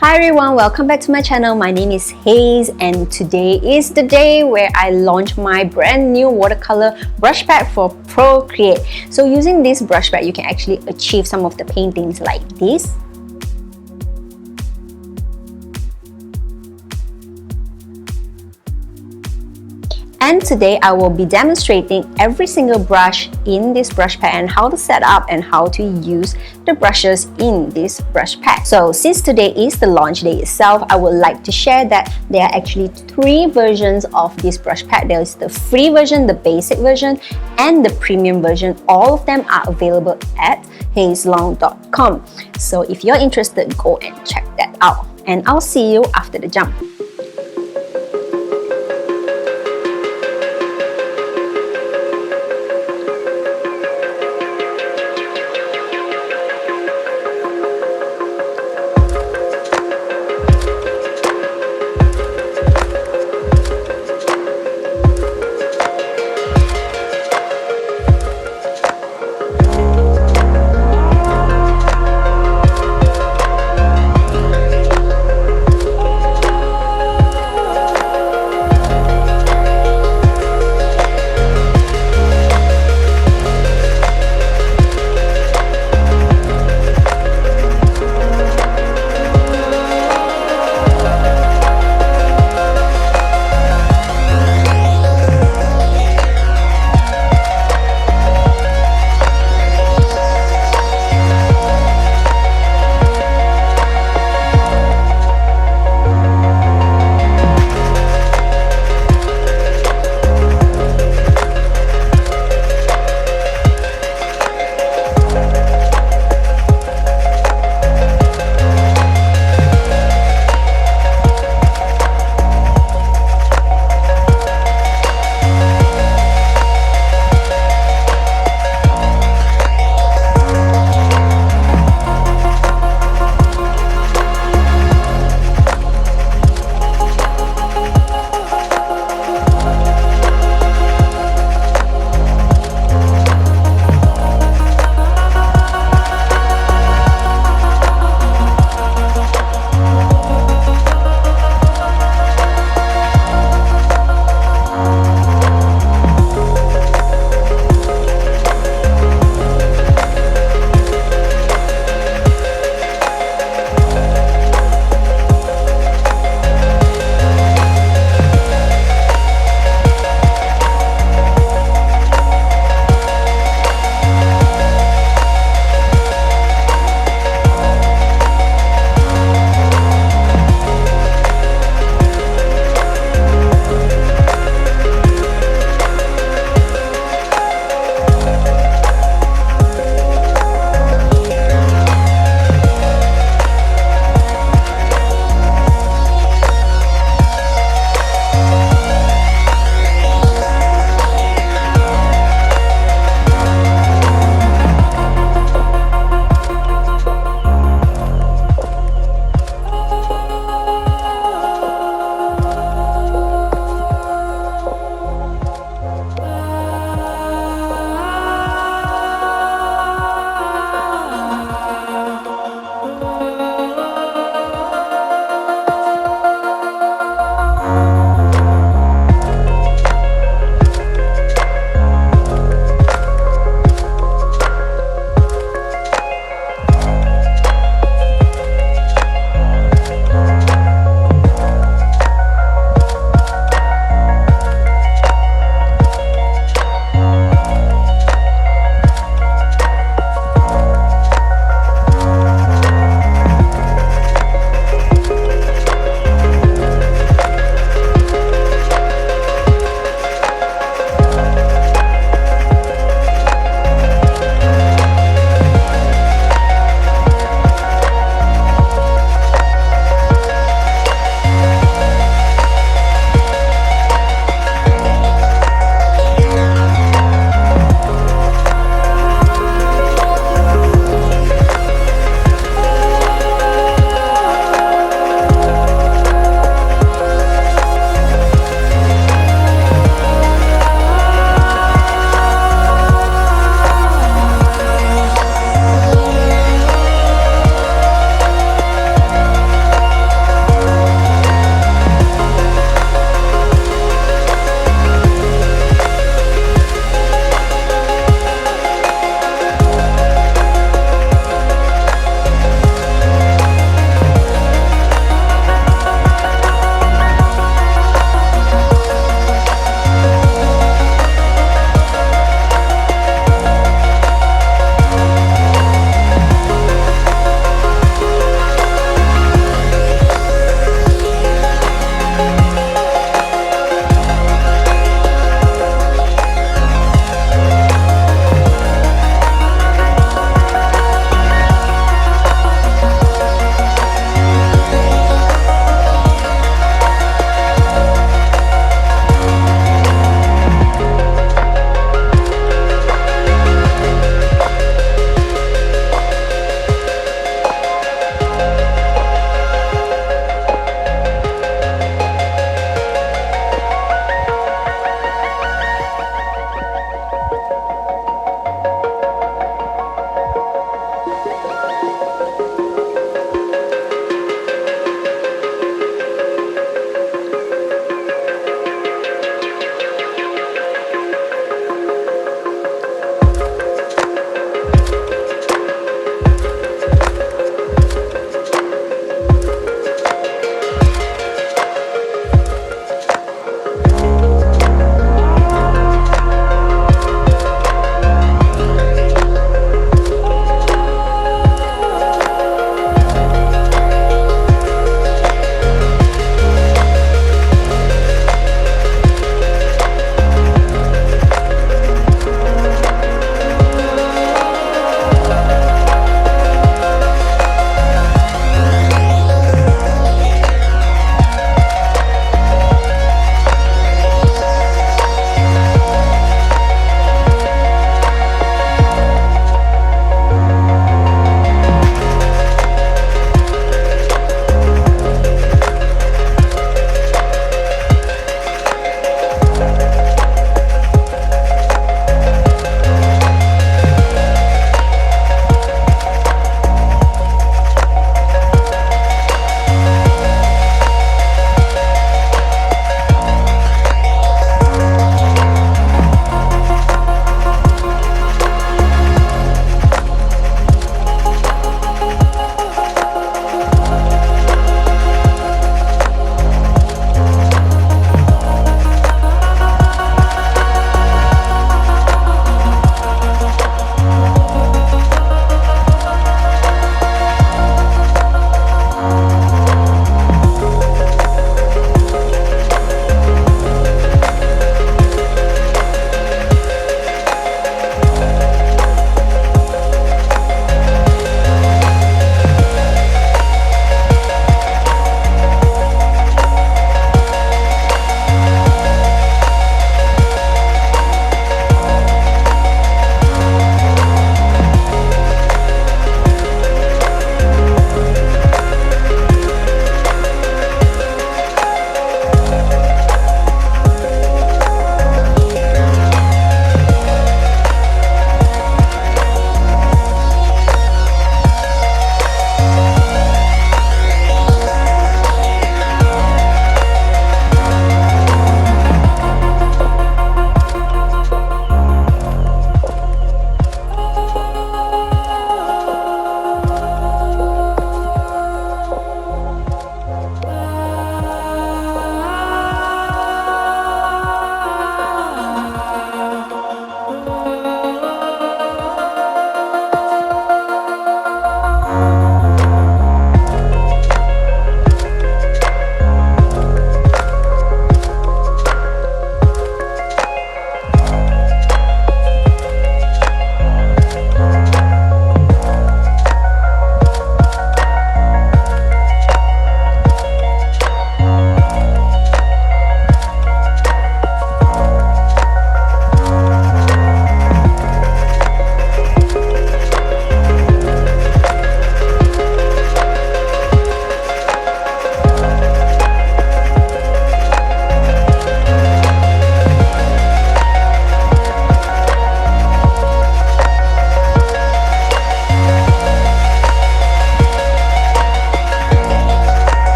Hi everyone, welcome back to my channel. My name is Haze and today is the day where I launch my brand new watercolor brush pad for Procreate. So using this brush pad, you can actually achieve some of the paintings like this. And today I will be demonstrating every single brush in this brush pad and how to set up and how to use the brushes in this brush pad. So since today is the launch day itself, I would like to share that there are actually three versions of this brush pad. There is the free version, the basic version, and the premium version. All of them are available at hazelong.com. So if you're interested, go and check that out. And I'll see you after the jump.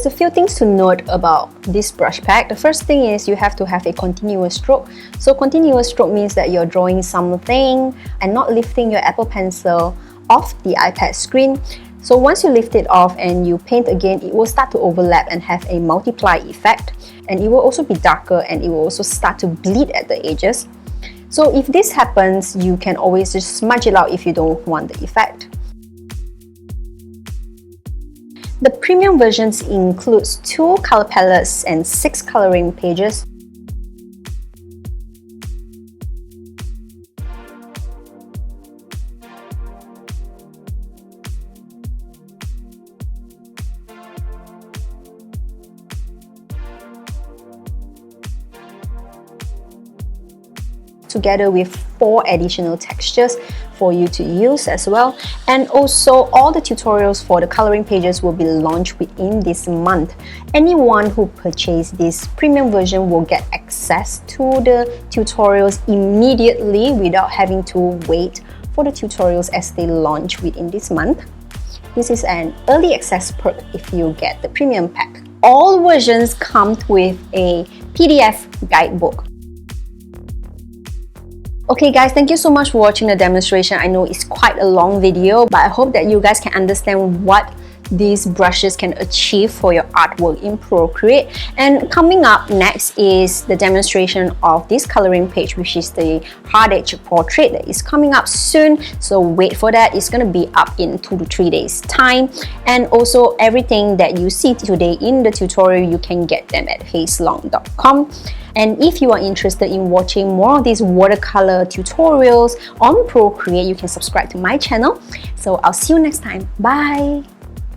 a few things to note about this brush pack. The first thing is you have to have a continuous stroke. So continuous stroke means that you're drawing something and not lifting your Apple Pencil off the iPad screen. So once you lift it off and you paint again, it will start to overlap and have a multiply effect. And it will also be darker and it will also start to bleed at the edges. So if this happens, you can always just smudge it out if you don't want the effect. The premium versions includes 2 color palettes and 6 coloring pages. Together with 4 additional textures for you to use as well. And also all the tutorials for the coloring pages will be launched within this month. Anyone who purchased this premium version will get access to the tutorials immediately without having to wait for the tutorials as they launch within this month. This is an early access perk if you get the premium pack. All versions come with a PDF guidebook. Okay guys, thank you so much for watching the demonstration. I know it's quite a long video, but I hope that you guys can understand what these brushes can achieve for your artwork in Procreate. And coming up next is the demonstration of this coloring page, which is the hard edge portrait that is coming up soon. So wait for that. It's going to be up in 2 to 3 days time. And also everything that you see today in the tutorial, you can get them at hazelong.com. And if you are interested in watching more of these watercolor tutorials on Procreate, you can subscribe to my channel. So I'll see you next time. Bye!